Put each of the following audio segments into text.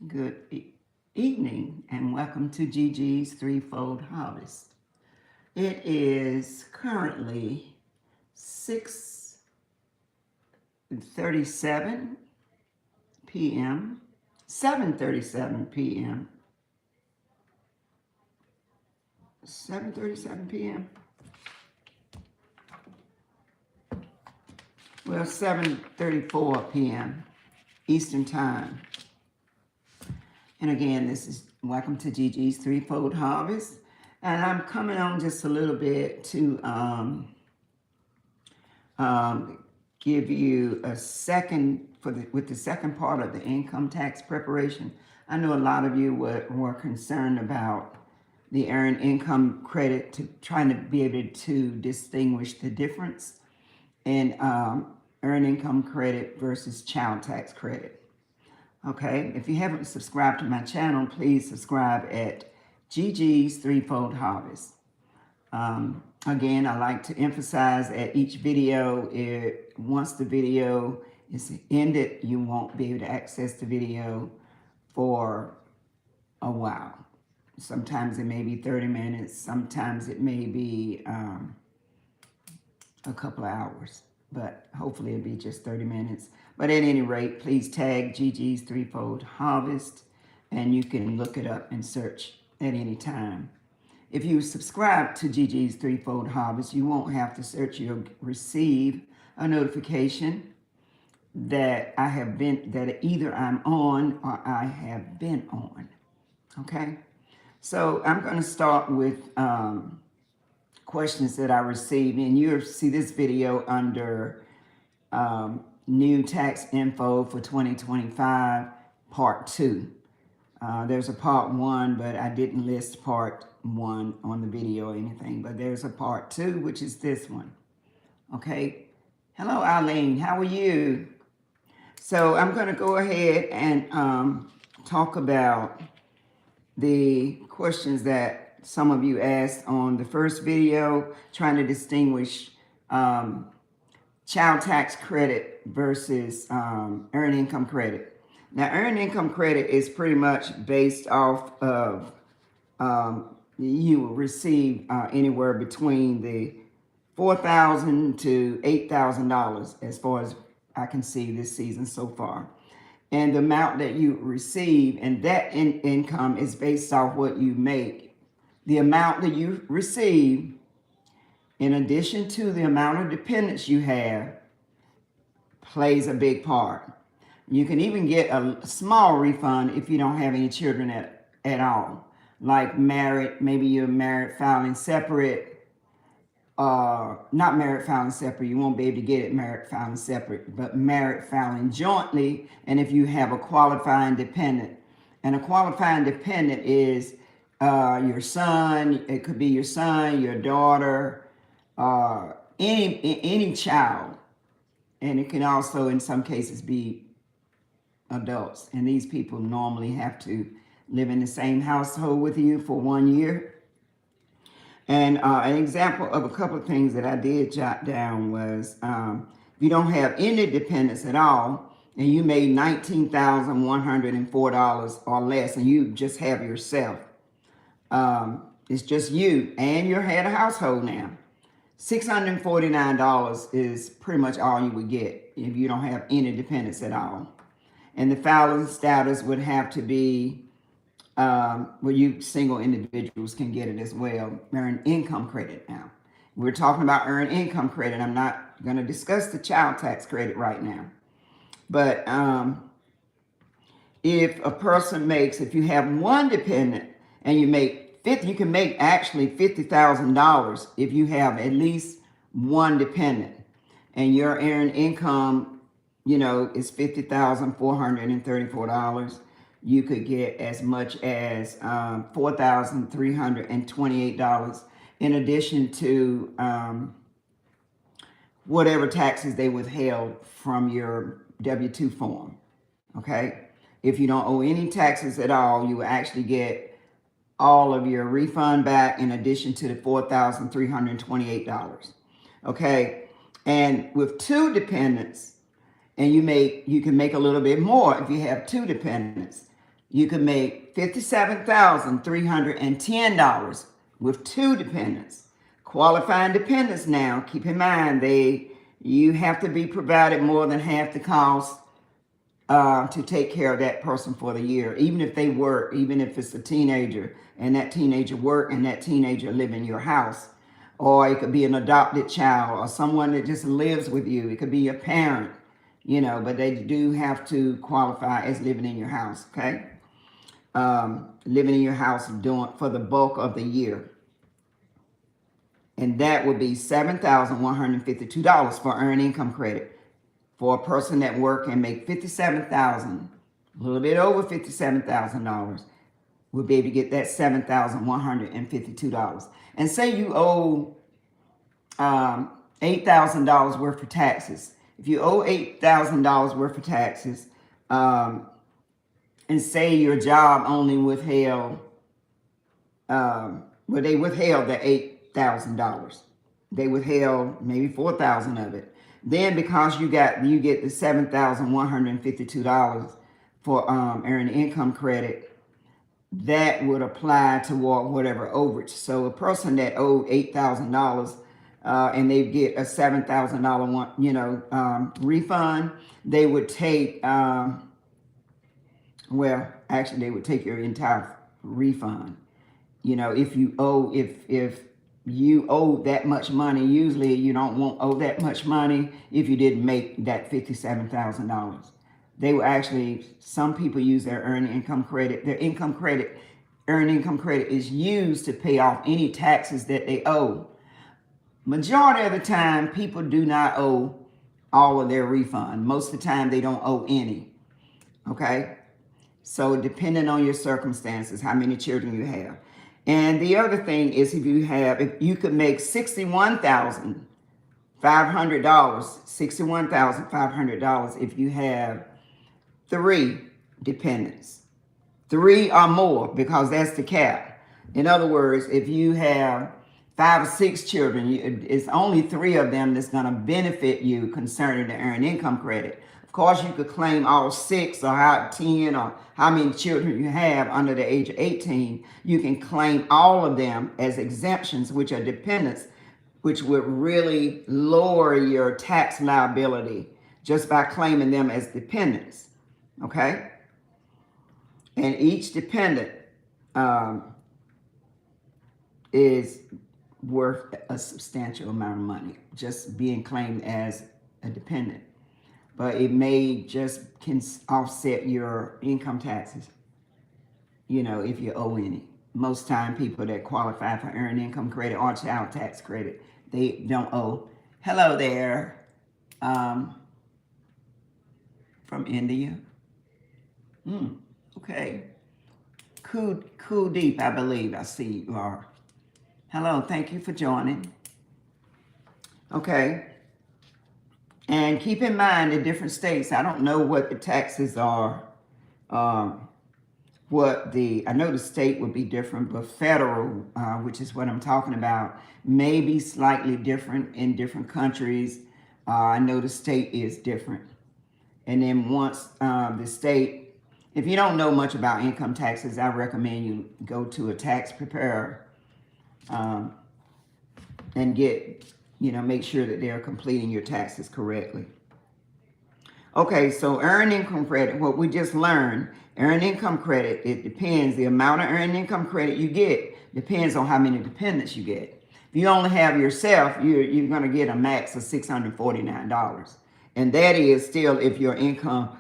Good evening and welcome to Gigi's Threefold Harvest. It is currently 6:37 p.m., 7:37 p.m., 7:37 p.m. Well, 7:34 p.m. Eastern Time. And again, this is welcome to Gigi's Threefold Harvest. And I'm coming on just a little bit to give you a second with the second part of the income tax preparation. I know a lot of you were concerned about the earned income credit, to trying to be able to distinguish the difference in earned income credit versus child tax credit. Okay, if you haven't subscribed to my channel, please subscribe at Gigi's Threefold Harvest. Again, I like to emphasize at each video, once the video is ended, you won't be able to access the video for a while. Sometimes it may be 30 minutes, sometimes it may be a couple of hours, but hopefully it'll be just 30 minutes. But at any rate, please tag Gigi's Threefold Harvest, and you can look it up and search at any time. If you subscribe to Gigi's Threefold Harvest, you won't have to search. You'll receive a notification that that either I'm on or I have been on. Okay? So I'm going to start with questions that I received, and you'll see this video under new tax info for 2025 part 2. There's a part 1, but I didn't list part 1 on the video or anything, but there's a part 2, which is this one. Okay. Hello, Eileen. How are you? So I'm going to go ahead and talk about the questions that some of you asked on the first video, trying to distinguish child tax credit versus earned income credit. Now, earned income credit is pretty much based off of you will receive anywhere between the $4,000 to $8,000 as far as I can see this season so far. And the amount that you receive, and that income is based off what you make. The amount that you receive, in addition to the amount of dependents you have, plays a big part. You can even get a small refund if you don't have any children at all. Like married, maybe you're married, filing separate, not married, filing separate. You won't be able to get it married, filing separate, but married, filing jointly. And if you have a qualifying dependent, and a qualifying dependent is your son, it could be your son, your daughter, any child. And it can also, in some cases, be adults. And these people normally have to live in the same household with you for 1 year. And an example of a couple of things that I did jot down was if you don't have any dependents at all, and you made $19,104 or less, and you just have yourself, it's just you and your head of household now, $649 is pretty much all you would get if you don't have any dependents at all. And the filing status would have to be, you single individuals can get it as well, earned income credit now. We're talking about earned income credit. I'm not going to discuss the child tax credit right now. But if a person makes, if you have one dependent and you make you can make actually $50,000 if you have at least one dependent, and your earned income, is $50,434. You could get as much as $4,328 in addition to whatever taxes they withheld from your W-2 form. Okay, if you don't owe any taxes at all, you will actually get all of your refund back in addition to the $4,328. Okay, and with two dependents, and you can make a little bit more if you have two dependents. You could make $57,310 with 2 dependents. Qualifying dependents now, keep in mind, you have to be provided more than half the cost to take care of that person for the year, even if they work, even if it's a teenager and that teenager work and that teenager live in your house. Or it could be an adopted child or someone that just lives with you. It could be a parent, but they do have to qualify as living in your house, okay? Living in your house for the bulk of the year. And that would be $7,152 for earned income credit. For a person that work and make $57,000, a little bit over $57,000, will be able to get that $7,152. And say you owe $8,000 worth of taxes. If you owe $8,000 worth of taxes, and say your job only withheld, they withheld the $8,000. They withheld maybe $4,000 of it. Then because you get the $7,152 for earned income credit, that would apply toward whatever overage. So a person that owed $8,000 and they get a $7,000 refund, they would take they would take your entire refund. If you owe that much money, usually you won't owe that much money if you didn't make that $57,000. They will some people use their earned income credit. Their earned income credit is used to pay off any taxes that they owe. Majority of the time, people do not owe all of their refund. Most of the time, they don't owe any, okay? So depending on your circumstances, how many children you have. And the other thing is if you could make $61,500 if you have 3 dependents. 3 or more, because that's the cap. In other words, if you have 5 or 6 children, it's only 3 of them that's going to benefit you concerning the earned income credit. Of course, you could claim all 6 or 10 or how many children you have under the age of 18. You can claim all of them as exemptions, which are dependents, which would really lower your tax liability just by claiming them as dependents, okay? And each dependent is worth a substantial amount of money, just being claimed as a dependent. But it can offset your income taxes, if you owe any. Most time people that qualify for earned income credit or child tax credit, they don't owe. Hello there, from India. Okay. Cool Deep, I believe I see you are. Hello, thank you for joining. Okay. And keep in mind the different states, I don't know what the taxes are. I know the state would be different, but federal, which is what I'm talking about, may be slightly different in different countries. I know the state is different. And then once the state, if you don't know much about income taxes, I recommend you go to a tax preparer and make sure that they're completing your taxes correctly. Okay, so earned income credit, what we just learned, earned income credit, it depends. The amount of earned income credit you get depends on how many dependents you get. If you only have yourself, you're going to get a max of $649. And that is still if your income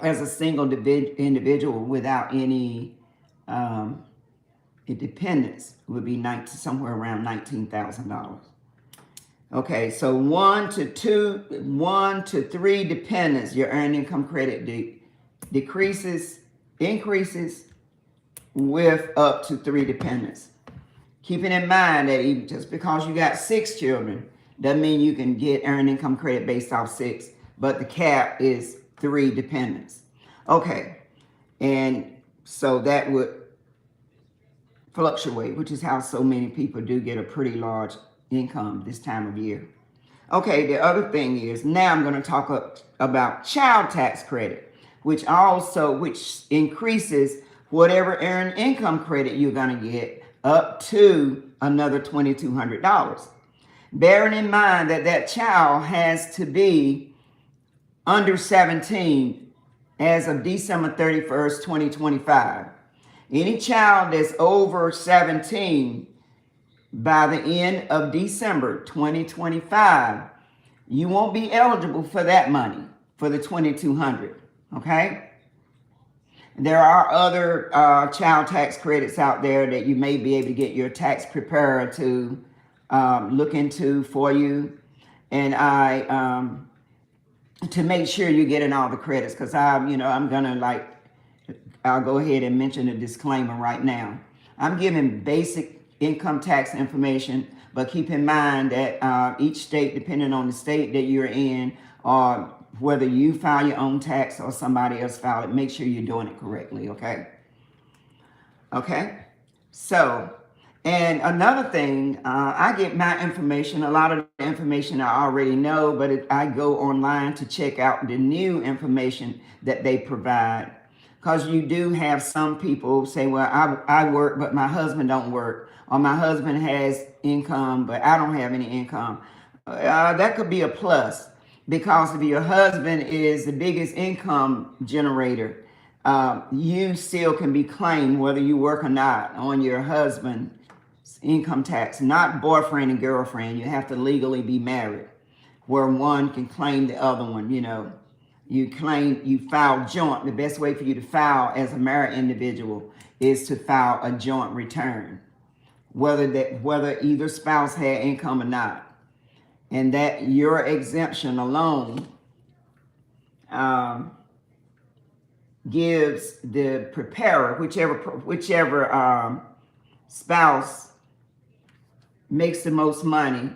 as a single individual without any dependents would be somewhere around $19,000. Okay, so 1 to 3 dependents, your earned income credit increases with up to 3 dependents. Keeping in mind that even just because you got 6 children doesn't mean you can get earned income credit based off 6, but the cap is 3 dependents. Okay, and so that would fluctuate, which is how so many people do get a pretty large income this time of year. Okay, the other thing is, now I'm going to talk about child tax credit. which increases whatever earned income credit you're going to get up to another $2,200. Bearing in mind that that child has to be under 17 as of December 31st, 2025. Any child that's over 17 by the end of December 2025, you won't be eligible for that money, for the $2,200, okay? There are other child tax credits out there that you may be able to get your tax preparer to look into for you, and to make sure you're getting all the credits, because I'll go ahead and mention a disclaimer right now. I'm giving basic income tax information, but keep in mind that each state, depending on the state that you're in, or whether you file your own tax or somebody else file it, make sure you're doing it correctly, okay? Okay? So, and another thing, I get my information, a lot of the information I already know, but I go online to check out the new information that they provide. Because you do have some people say, well, I work, but my husband don't work. Or my husband has income, but I don't have any income. That could be a plus. Because if your husband is the biggest income generator, you still can be claimed, whether you work or not, on your husband's income tax. Not boyfriend and girlfriend. You have to legally be married, where one can claim the other one, you know. You file joint. The best way for you to file as a married individual is to file a joint return, whether either spouse had income or not. And that your exemption alone gives the preparer, whichever spouse makes the most money.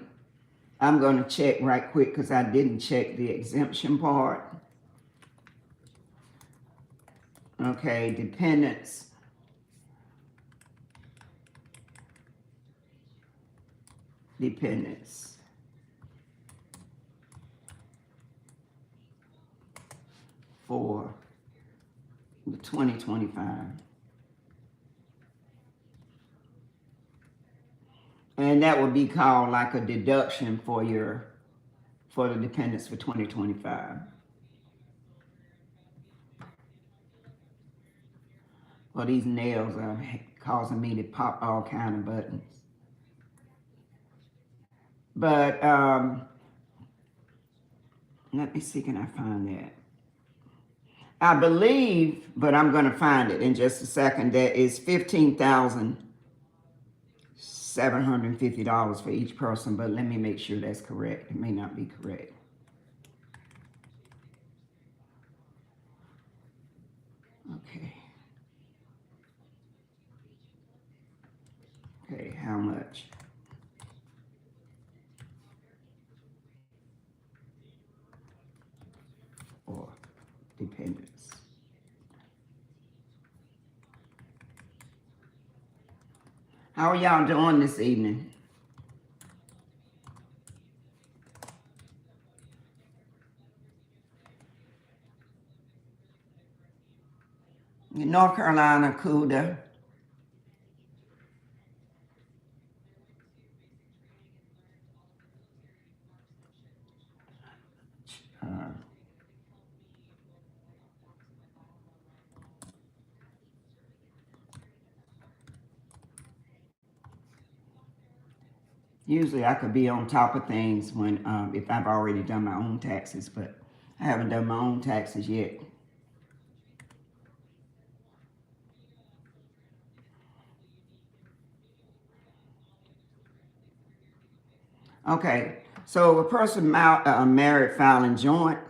I'm going to check right quick because I didn't check the exemption part. Okay, dependents. For the 2025. And that would be called like a deduction for the dependents for 2025. Well, these nails are causing me to pop all kind of buttons. But let me see, can I find that? I believe, but I'm going to find it in just a second, that is $15,750 for each person, but let me make sure that's correct. It may not be correct. Okay. Okay, how much? Or dependents. How are y'all doing this evening? In North Carolina, CUDA. Usually I could be on top of things when if I've already done my own taxes, but I haven't done my own taxes yet. Okay, so a person married filing joint,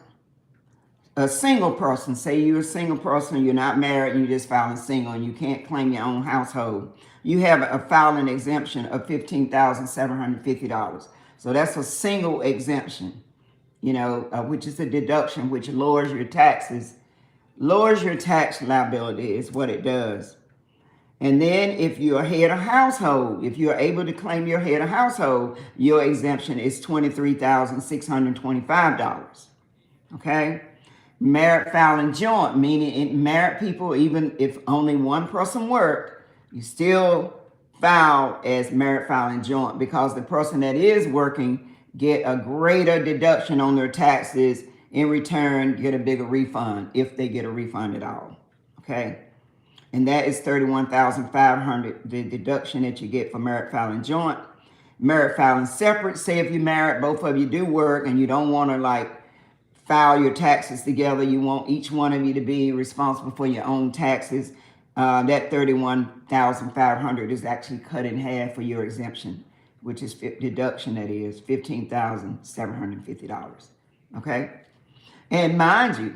a single person, say you're a single person, you're not married, and you're just filing single, and you can't claim your own household. You have a filing exemption of $15,750. So that's a single exemption, you know, which is a deduction, which lowers your taxes, lowers your tax liability is what it does. And then if you're a head of household, if you're able to claim your head of household, your exemption is $23,625. Okay? married, filing joint, meaning married people, even if only one person worked, you still file as married, filing joint, because the person that is working get a greater deduction on their taxes, in return get a bigger refund, if they get a refund at all. Okay, and that is $31,500, the deduction that you get for married, filing joint. Married, filing separate, say if you're married, both of you do work, and you don't want to like file your taxes together, you want each one of you to be responsible for your own taxes, that $31,500 is actually cut in half for your exemption, which is deduction, that is $15,750. Okay, and mind you,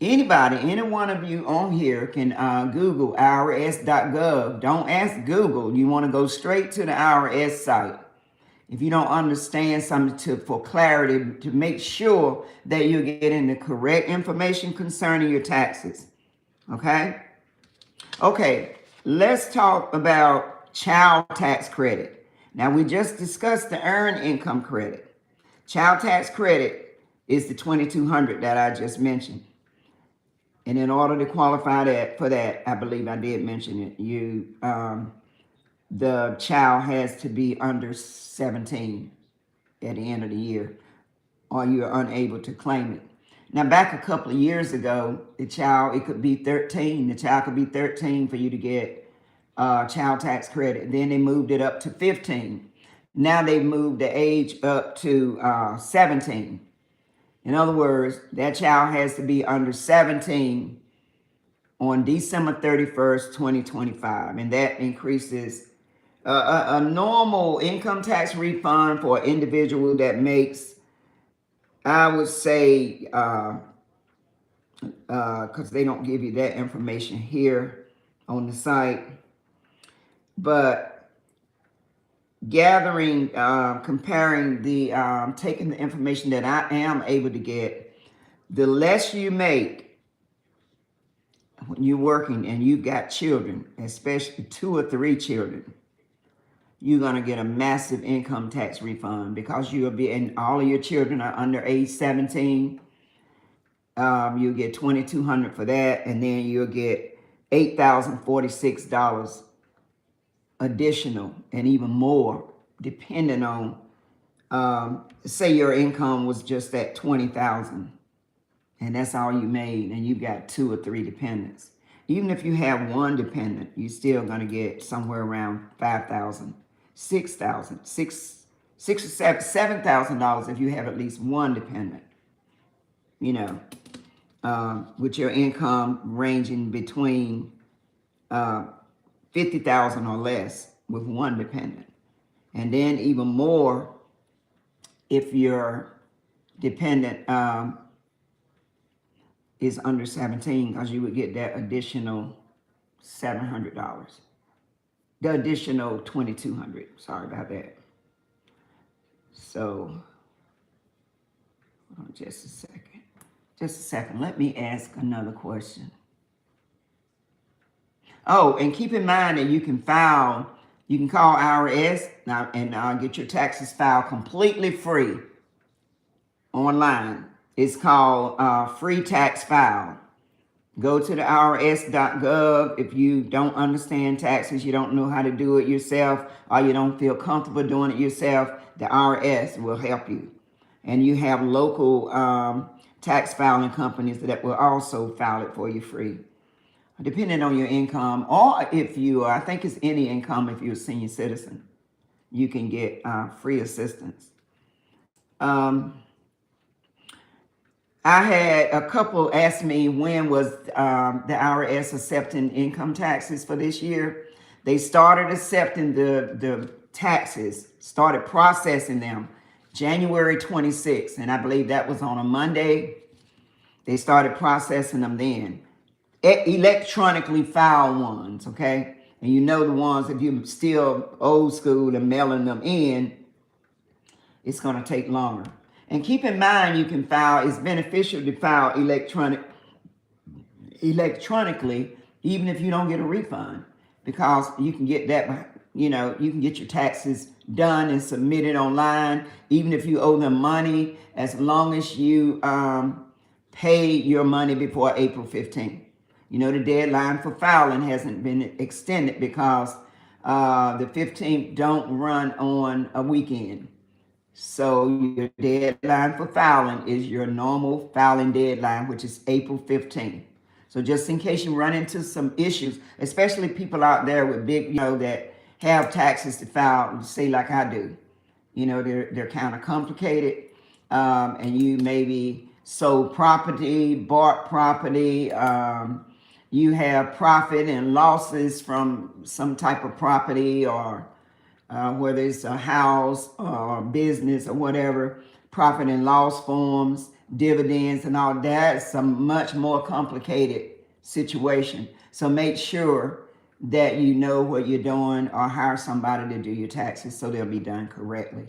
anybody, any one of you on here can Google irs.gov. Don't ask Google. You want to go straight to the IRS site. If you don't understand something, for clarity, to make sure that you're getting the correct information concerning your taxes. Okay? Okay, let's talk about child tax credit. Now, we just discussed the earned income credit. Child tax credit is the $2,200 that I just mentioned. And in order to qualify for that, I believe I did mention it, the child has to be under 17 at the end of the year, or you're unable to claim it. Now, back a couple of years ago, it could be 13. The child could be 13 for you to get child tax credit. Then they moved it up to 15. Now they moved the age up to 17. In other words, that child has to be under 17 on December 31st, 2025. And that increases a normal income tax refund for an individual that makes, I would say, because they don't give you that information here on the site, but gathering, comparing the, taking the information that I am able to get, the less you make when you're working and you've got children, especially 2 or 3 children, you're going to get a massive income tax refund, because you'll be, and all of your children are under age 17. You'll get $2,200 for that, and then you'll get $8,046 additional, and even more, depending on, say your income was just at $20,000, and that's all you made, and you've got 2 or 3 dependents. Even if you have one dependent, you're still going to get somewhere around $5,000, $6,000, $6,000 or $7,000 if you have at least one dependent. You know, with your income ranging between $50,000 or less with one dependent, and then even more if your dependent is under 17, because you would get that additional $700. The additional $2,200. Sorry about that. So, hold on just a second. Just a second. Let me ask another question. Oh, and keep in mind that you can call IRS now and get your taxes filed completely free online. It's called Free Tax File. Go to the irs.gov. If you don't understand taxes, you don't know how to do it yourself, or you don't feel comfortable doing it yourself, the IRS will help you. And you have local tax filing companies that will also file it for you free, depending on your income, or if you, I think it's any income, if you're a senior citizen, you can get free assistance. I had a couple ask me when was the IRS accepting income taxes for this year. They started accepting the taxes, started processing them January 26th, and I believe that was on a Monday. They started processing them then. Electronically filed ones, okay? And you know the ones, if you're still old school and mailing them in, it's going to take longer. And keep in mind, you can file, it's beneficial to file electronically, even if you don't get a refund, because you can get that, you know, you can get your taxes done and submitted online, even if you owe them money, as long as you pay your money before April 15th. You know, the deadline for filing hasn't been extended because the 15th don't run on a weekend. So your deadline for filing is your normal filing deadline, which is April 15th. So just in case you run into some issues, especially people out there with big, that have taxes to file, say like I do, they're kind of complicated, and you maybe sold property, bought property, you have profit and losses from some type of property, or whether it's a house or business or whatever, profit and loss forms, dividends and all that. It's a much more complicated situation. So make sure that you know what you're doing, or hire somebody to do your taxes so they'll be done correctly.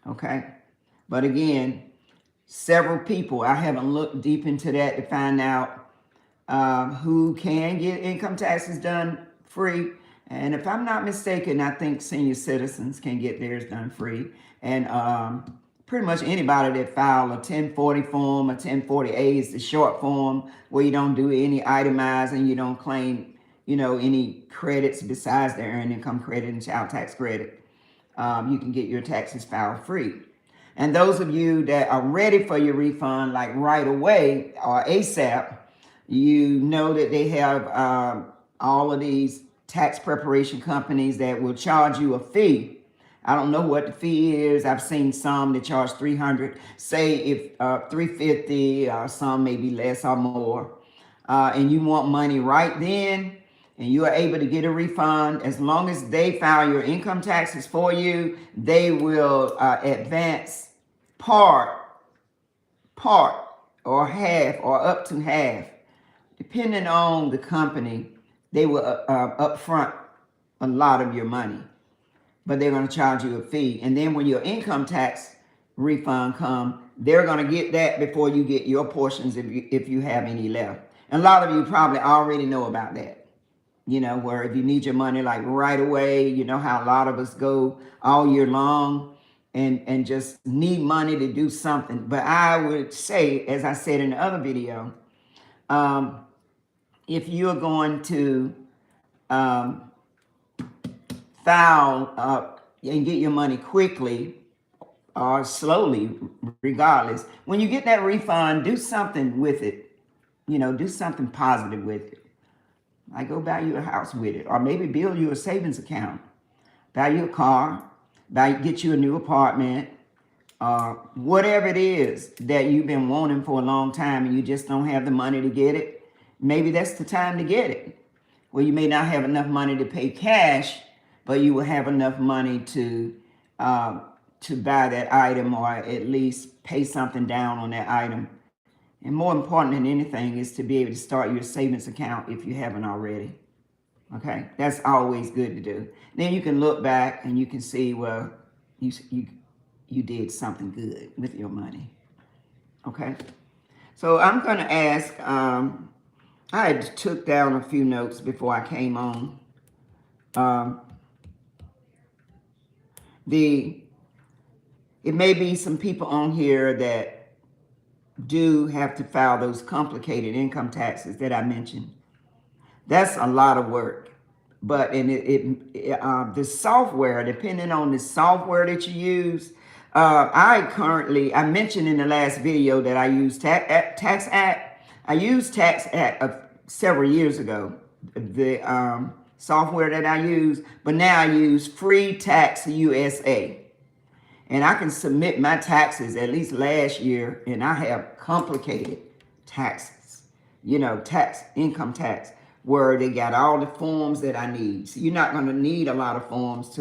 Okay? But again, several people, I haven't looked deep into that to find out who can get income taxes done free. And if I'm not mistaken, I think senior citizens can get theirs done free. And pretty much anybody that filed a 1040 form, a 1040A is the short form, where you don't do any itemized and you don't claim, any credits besides the earned income credit and child tax credit. You can get your taxes filed free. And those of you that are ready for your refund, like right away or ASAP, you know that they have all of these tax preparation companies that will charge you a fee. I don't know what the fee is. I've seen some that charge $300, say if $350, some maybe less or more. And you want money right then, and you are able to get a refund. As long as they file your income taxes for you, they will advance part or half or up to half, depending on the company. They will upfront a lot of your money, but they're going to charge you a fee. And then when your income tax refund comes, they're going to get that before you get your portions, if you have any left. And a lot of you probably already know about that, where if you need your money like right away, you know how a lot of us go all year long and just need money to do something. But I would say, as I said in the other video, if you're going to file and get your money quickly or slowly, regardless, when you get that refund, do something with it. Do something positive with it. Like go buy you a house with it, or maybe build you a savings account, buy you a car, get you a new apartment, whatever it is that you've been wanting for a long time and you just don't have the money to get it. Maybe that's the time to get it. Well, you may not have enough money to pay cash, but you will have enough money to buy that item, or at least pay something down on that item. And more important than anything is to be able to start your savings account if you haven't already. Okay, that's always good to do. Then you can look back and you can see, well, you did something good with your money. Okay, so I'm going to ask. I took down a few notes before I came on. It may be some people on here that do have to file those complicated income taxes that I mentioned. That's a lot of work. But the software, depending on the software that you use, I mentioned in the last video that I use Tax Act. I used Tax Act several years ago, the software that I use, but now I use Free Tax USA. And I can submit my taxes, at least last year, and I have complicated taxes, income tax, where they got all the forms that I need. So you're not going to need a lot of forms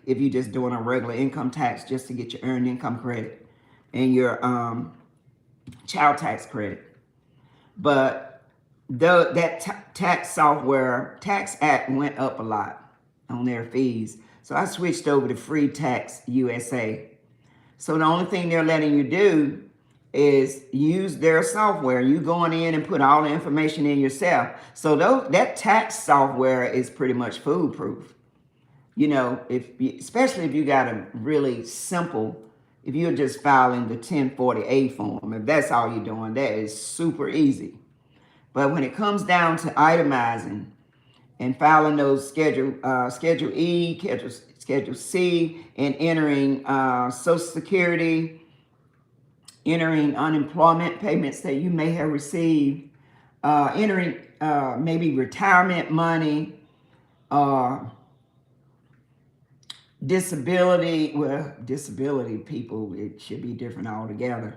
if you're just doing a regular income tax just to get your earned income credit and your child tax credit. But that tax software, Tax Act, went up a lot on their fees. So I switched over to Free Tax USA. So the only thing they're letting you do is use their software. You going in and put all the information in yourself. So that tax software is pretty much foolproof. Especially if you got a really simple, if you're just filing the 1040A form, if that's all you're doing, that is super easy. But when it comes down to itemizing and filing those Schedule E, Schedule C, and entering Social Security, entering unemployment payments that you may have received, entering maybe retirement money, disability. Well, disability people, it should be different altogether.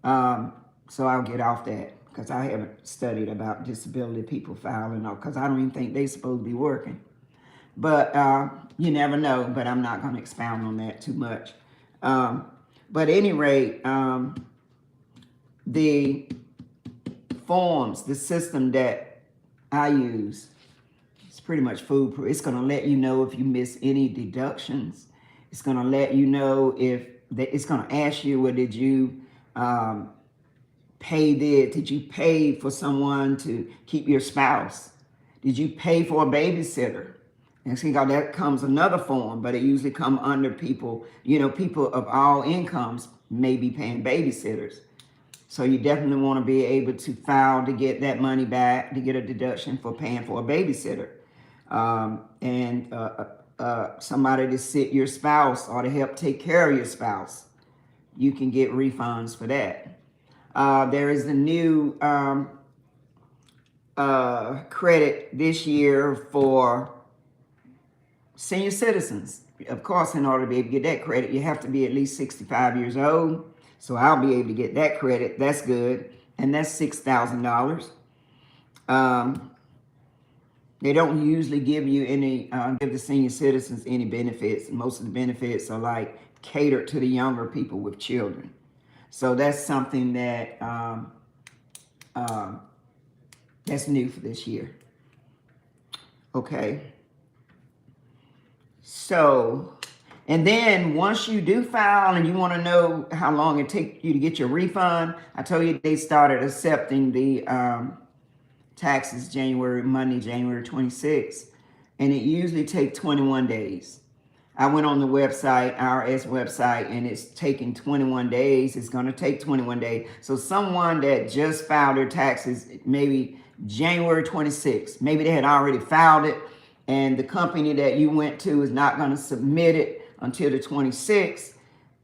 So I'll get off that because I haven't studied about disability people filing, because I don't even think they're supposed to be working. But you never know, but I'm not going to expound on that too much. But at any rate, the forms, the system that I use, it's pretty much foolproof. It's going to let you know if you miss any deductions. It's going to let you know if it's going to ask you, well, did you did you pay for someone to keep your spouse? Did you pay for a babysitter? And see, that comes another form, but it usually come under people, people of all incomes may be paying babysitters. So you definitely want to be able to file to get that money back, to get a deduction for paying for a babysitter. And somebody to sit your spouse or to help take care of your spouse. You can get refunds for that. There is a new credit this year for senior citizens. Of course, in order to be able to get that credit, you have to be at least 65 years old. So I'll be able to get that credit. That's good. And that's $6,000. They don't usually give you give the senior citizens any benefits. Most of the benefits are like catered to the younger people with children. So that's something that that's new for this year. Okay. So, and then once you do file and you want to know how long it takes you to get your refund, I told you they started accepting the taxes Monday, January 26th, and it usually takes 21 days. I went on the website, IRS website, and it's taking 21 days. It's going to take 21 days. So someone that just filed their taxes maybe January 26th, maybe they had already filed it, and the company that you went to is not going to submit it until the 26th,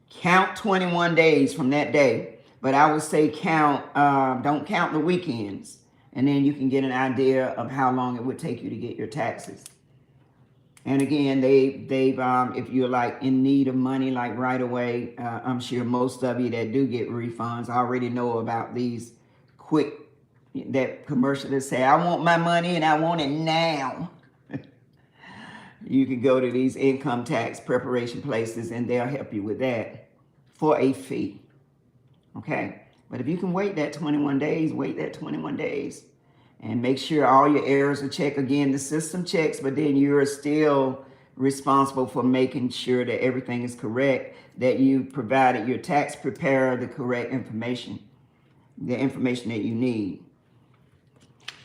count 21 days from that day. But I would say don't count the weekends. And then you can get an idea of how long it would take you to get your taxes. And again, they've if you're like in need of money, like right away, I'm sure most of you that do get refunds already know about these that commercial that say, I want my money and I want it now. You can go to these income tax preparation places and they'll help you with that for a fee. Okay. But if you can wait that 21 days, wait that 21 days. And make sure all your errors are checked. Again, the system checks, but then you're still responsible for making sure that everything is correct, that you provided your tax preparer the correct information, the information that you need.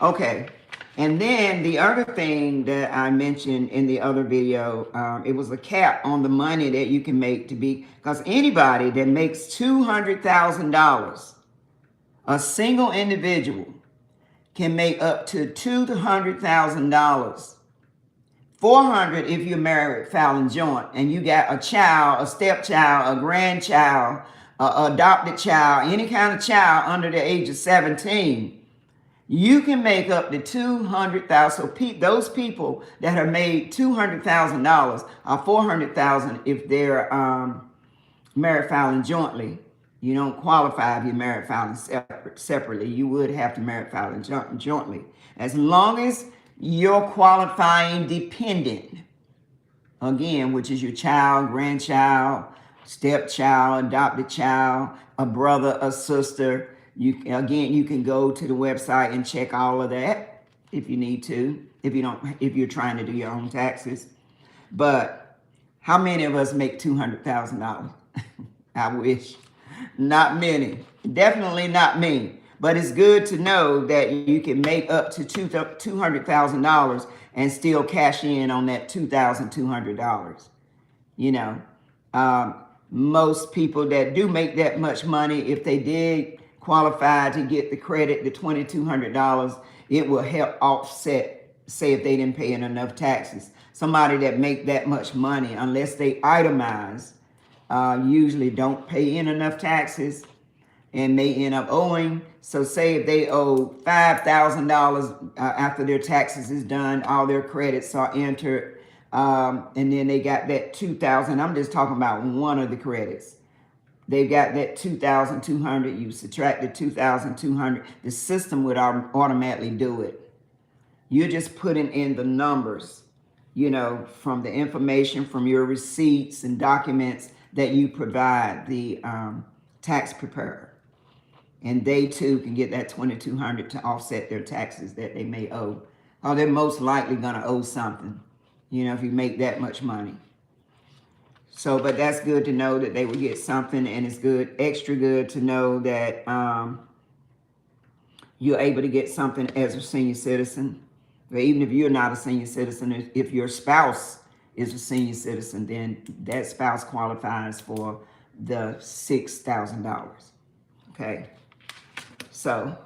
Okay. And then the other thing that I mentioned in the other video, it was a cap on the money that you can make because anybody that makes $200,000, a single individual, can make up to $200,000. $400,000 if you're married, filing joint, and you got a child, a stepchild, a grandchild, a adopted child, any kind of child under the age of 17. You can make up to $200,000. So those people that are made $200,000 or $400,000 if they're married filing jointly. You don't qualify if you're married filing separately. You would have to married filing jointly. As long as you're qualifying dependent, again, which is your child, grandchild, stepchild, adopted child, a brother, a sister. You can go to the website and check all of that if you need to, if you're trying to do your own taxes. But how many of us make $200,000? I wish. Not many. Definitely not me. But it's good to know that you can make up to $200,000 and still cash in on that $2,200. most people that do make that much money, if they did qualify to get the credit, the $2,200, it will help offset, say if they didn't pay in enough taxes. Somebody that make that much money, unless they itemize, usually don't pay in enough taxes and may end up owing. So say if they owe $5,000 after their taxes is done, all their credits are entered, and then they got that 2,000. I'm just talking about one of the credits. They got that 2,200. You subtract the 2,200. The system would automatically do it. You're just putting in the numbers, you know, from the information from your receipts and documents that you provide the tax preparer. And they too can get that 2,200 to offset their taxes that they may owe. Or they're most likely gonna owe something, you know, if you make that much money. So, but that's good to know that they will get something, and it's good, extra good to know that you're able to get something as a senior citizen. But even if you're not a senior citizen, if your spouse is a senior citizen, then that spouse qualifies for the $6,000. Okay. So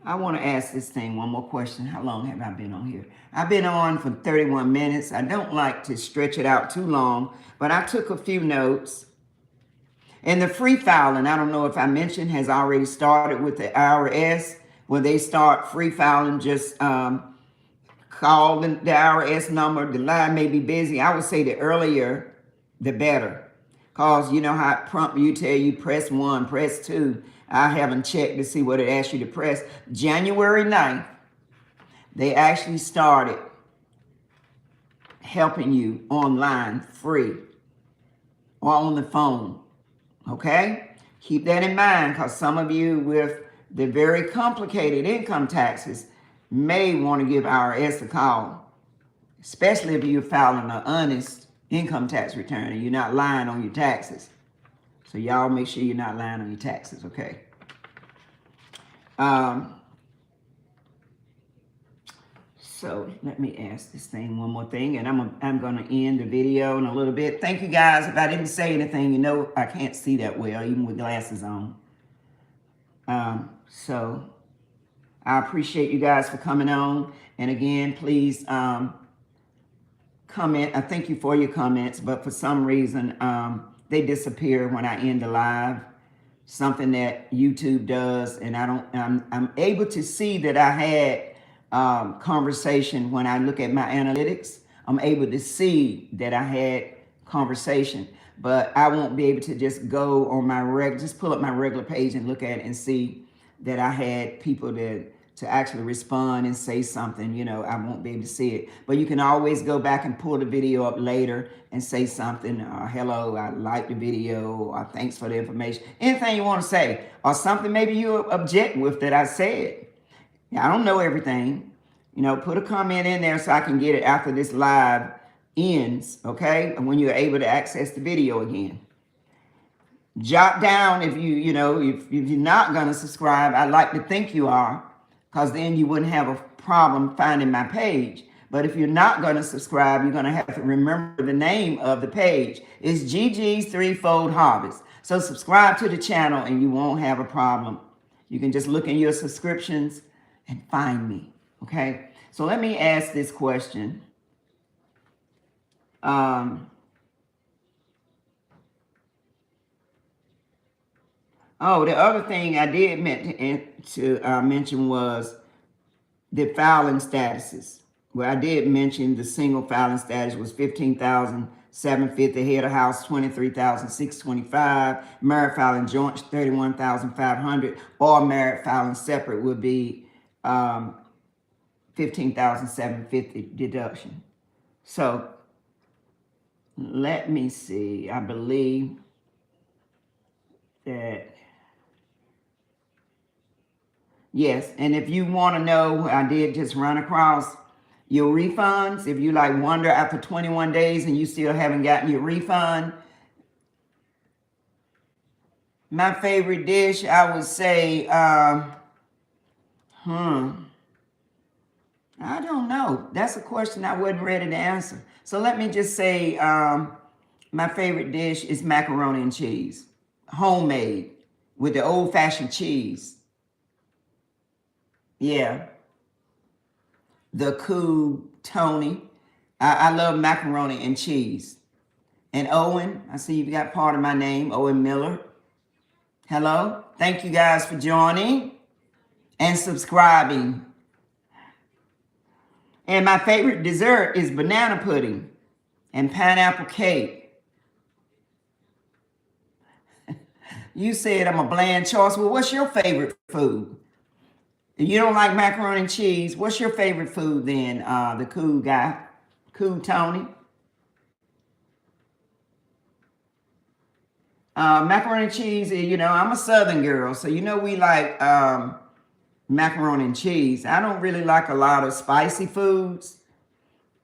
I want to ask this thing one more question. How long have I been on here? I've been on for 31 minutes. I don't like to stretch it out too long, but I took a few notes. And the free filing, I don't know if I mentioned, has already started with the IRS. When they start free filing, just call the IRS number. The line may be busy. I would say the earlier, the better. Because you know how it prompt you, tell you press 1, press 2. I haven't checked to see what it asks you to press. January 9th, they actually started helping you online free or on the phone. Okay? Keep that in mind, because some of you with the very complicated income taxes may want to give IRS a call, especially if you're filing an honest income tax return and you're not lying on your taxes. So y'all make sure you're not lying on your taxes, okay? So let me ask this thing one more thing, and I'm going to end the video in a little bit. Thank you guys. If I didn't say anything, you know I can't see that well, even with glasses on. So I appreciate you guys for coming on. And again, please comment. I thank you for your comments, but for some reason, they disappear when I end the live. Something that YouTube does, and I'm able to see that I had conversation when I look at my analytics. I'm able to see that I had conversation, but I won't be able to just go on my just pull up my regular page and look at it and see that I had people to actually respond and say something. You know, I won't be able to see it, but you can always go back and pull the video up later and say something. Hello, I like the video, or thanks for the information. Anything you want to say, or something maybe you object with that I said. I don't know everything. You know, put a comment in there so I can get it after this live ends, okay? And when you're able to access the video again. Jot down if if you're not going to subscribe. I'd like to think you are, because then you wouldn't have a problem finding my page. But if you're not going to subscribe, you're going to have to remember the name of the page. It's GG's Threefold Harvest. So subscribe to the channel and you won't have a problem. You can just look in your subscriptions and find me, okay? So let me ask this question. Oh, the other thing I did meant to mention was the filing statuses. Well, I did mention the single filing status was $15,750, head of house $23,625, married filing joint $31,500, or married filing separate would be $15,750 deduction. So let me see. I believe that. Yes, and if you want to know, I did just run across your refunds. If you like wonder after 21 days and you still haven't gotten your refund, my favorite dish, I would say, I don't know. That's a question I wasn't ready to answer. So let me just say My favorite dish is macaroni and cheese, homemade with the old-fashioned cheese. Yeah, the cool Tony. I love macaroni and cheese. And Owen, I see you've got part of my name, Owen Miller. Hello. Thank you guys for joining and subscribing. And my favorite dessert is banana pudding and pineapple cake. You said I'm a bland choice. Well, what's your favorite food? If you don't like macaroni and cheese, what's your favorite food then, the cool guy? Cool Tony? Macaroni and cheese, you know, I'm a Southern girl, so you know we like macaroni and cheese. I don't really like a lot of spicy foods,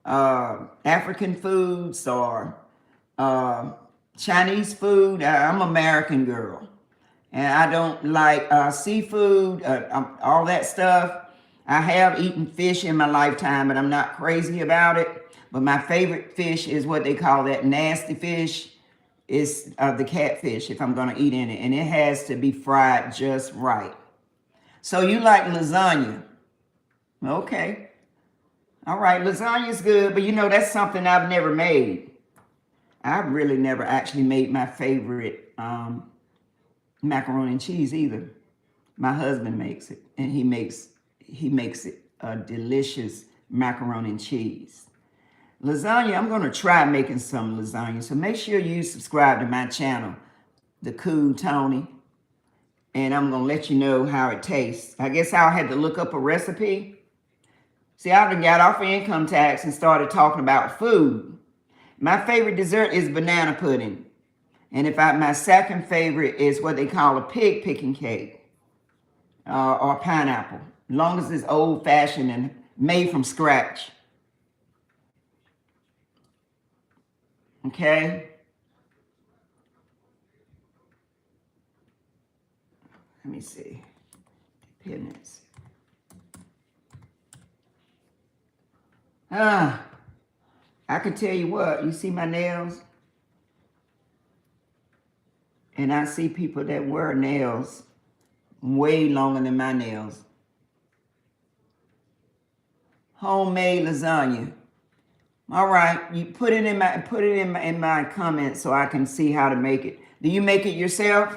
African foods, or Chinese food. I'm American girl. And I don't like seafood, all that stuff. I have eaten fish in my lifetime, but I'm not crazy about it. But my favorite fish is what they call that nasty fish. It's the catfish, if I'm going to eat in it. And it has to be fried just right. So you like lasagna. Okay. All right, lasagna's good, but you know, that's something I've never made. I've really never actually made my favorite macaroni and cheese either. My husband makes it, and he makes it a delicious macaroni and cheese. Lasagna, I'm going to try making some lasagna, so make sure you subscribe to my channel, The Cool Tony, and I'm going to let you know how it tastes. I guess I'll have to look up a recipe. See, I done got off of income tax and started talking about food. My favorite dessert is banana pudding. And my second favorite is what they call a pig picking cake or pineapple, as long as it's old fashioned and made from scratch. Okay. Let me see. Dependence. I can tell you what, you see my nails? And I see people that wear nails way longer than my nails. Homemade lasagna. All right, you put it in my comments so I can see how to make it. Do you make it yourself?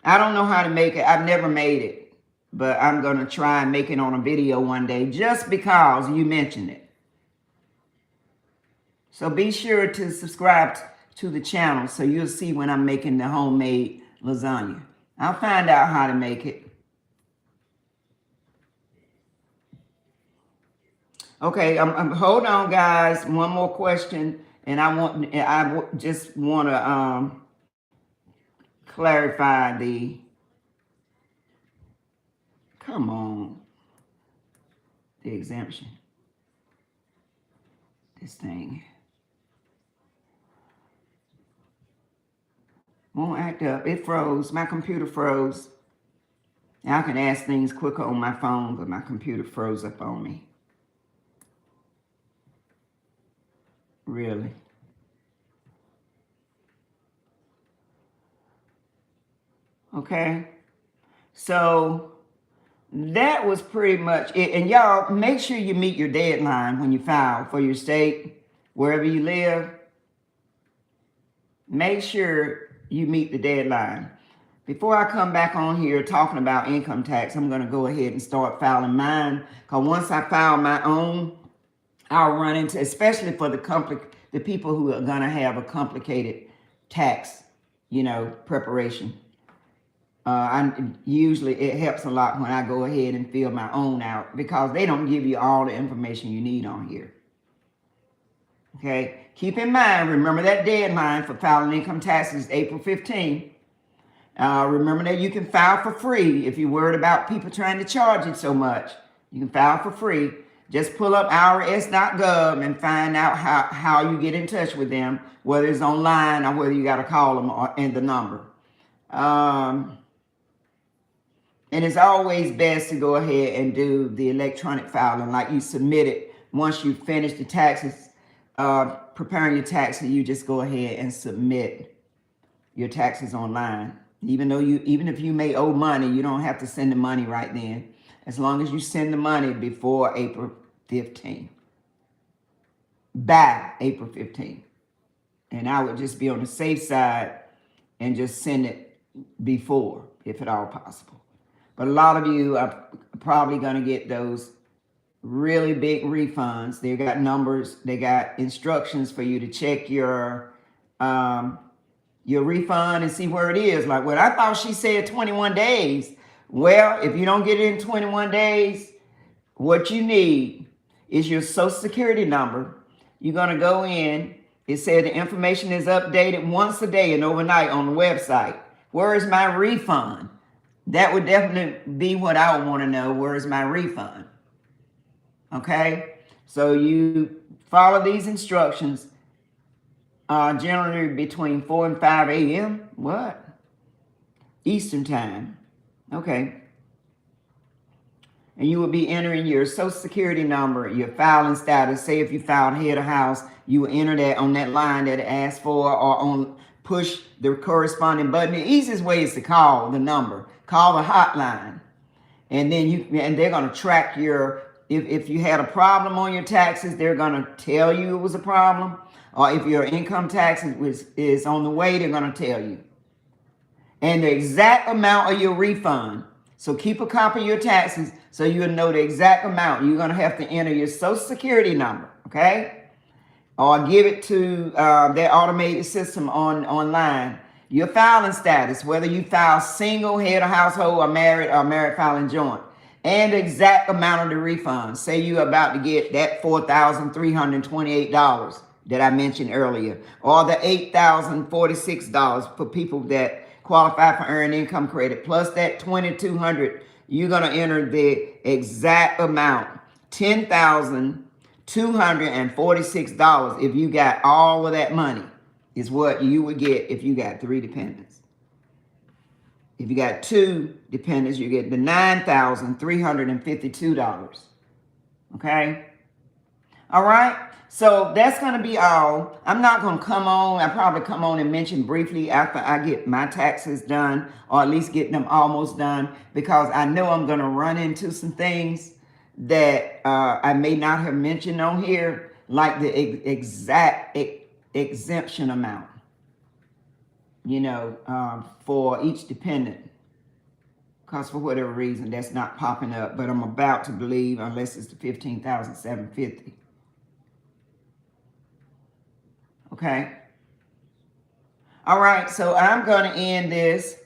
I don't know how to make it. I've never made it, but I'm gonna try and make it on a video one day just because you mentioned it. So be sure to subscribe to the channel so you'll see when I'm making the homemade lasagna. I'll find out how to make it. Okay, hold on, guys. One more question, and I just want to clarify the. Come on, the exemption. This thing won't act up. It froze. My computer froze. Now I can ask things quicker on my phone, but my computer froze up on me. Really? Okay. So that was pretty much it. And y'all, make sure you meet your deadline when you file for your state, wherever you live. Make sure you meet the deadline. Before I come back on here talking about income tax, I'm going to go ahead and start filing mine. Because once I file my own, I'll run into, especially for the people who are going to have a complicated tax, preparation. Usually it helps a lot when I go ahead and fill my own out because they don't give you all the information you need on here. Okay, keep in mind, remember that deadline for filing income taxes is April 15th. Remember that you can file for free if you're worried about people trying to charge you so much. You can file for free. Just pull up irs.gov and find out how you get in touch with them, whether it's online or whether you got to call them and the number. And it's always best to go ahead and do the electronic filing, like you submit it once you finish the taxes. preparing your taxes, you just go ahead and submit your taxes online. Even if you may owe money, you don't have to send the money right then. As long as you send the money before April 15th. By April 15th. And I would just be on the safe side and just send it before, if at all possible. But a lot of you are probably going to get those really big refunds. They got numbers, they got instructions for you to check your refund and see where it is. Like, well, I thought she said 21 days. Well, if you don't get it in 21 days, what you need is your social security number. You're going to go in. It said the information is updated once a day and overnight on the website. Where is my refund? That would definitely be what I would want to know. Where is my refund? Okay? So you follow these instructions generally between 4 and 5 a.m. What? Eastern time. Okay. And you will be entering your social security number, your filing status. Say if you filed head of house, you will enter that on that line that it asks for, or push the corresponding button. The easiest way is to call the number. Call the hotline. And then they're going to track if you had a problem on your taxes, they're going to tell you it was a problem. Or if your income tax is on the way, they're going to tell you. And the exact amount of your refund. So keep a copy of your taxes so you'll know the exact amount. You're going to have to enter your social security number, okay? Or give it to their automated system online. Your filing status, whether you file single, head of household, or married filing joint. And the exact amount of the refund. Say you're about to get that $4,328 that I mentioned earlier. Or the $8,046 for people that qualify for earned income credit, plus that $2,200, you're going to enter the exact amount, $10,246. If you got all of that money, is what you would get if you got 3 dependents. If you got 2 dependents, you get the $9,352. Okay? All right? So that's going to be all. I'm not going to come on. I'll probably come on and mention briefly after I get my taxes done, or at least get them almost done, because I know I'm going to run into some things that I may not have mentioned on here, like the exact exemption amount, for each dependent. Because for whatever reason, that's not popping up. But I'm about to believe, unless it's the $15,750. Okay. All right. So I'm going to end this.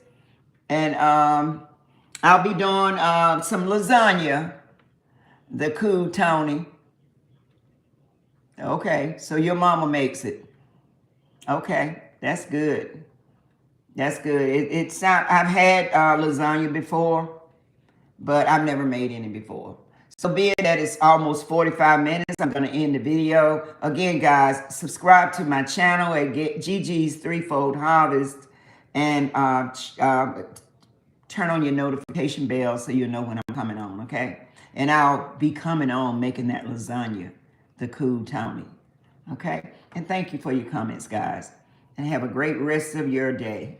And I'll be doing some lasagna. The cool Tony. Okay. So your mama makes it. Okay. That's good. That's good. I've had lasagna before, but I've never made any before. So being that it's almost 45 minutes, I'm going to end the video. Again, guys, subscribe to my channel at GG's Threefold Harvest, and turn on your notification bell so you'll know when I'm coming on, okay? And I'll be coming on making that lasagna, the cool Tony, okay? And thank you for your comments, guys. And have a great rest of your day.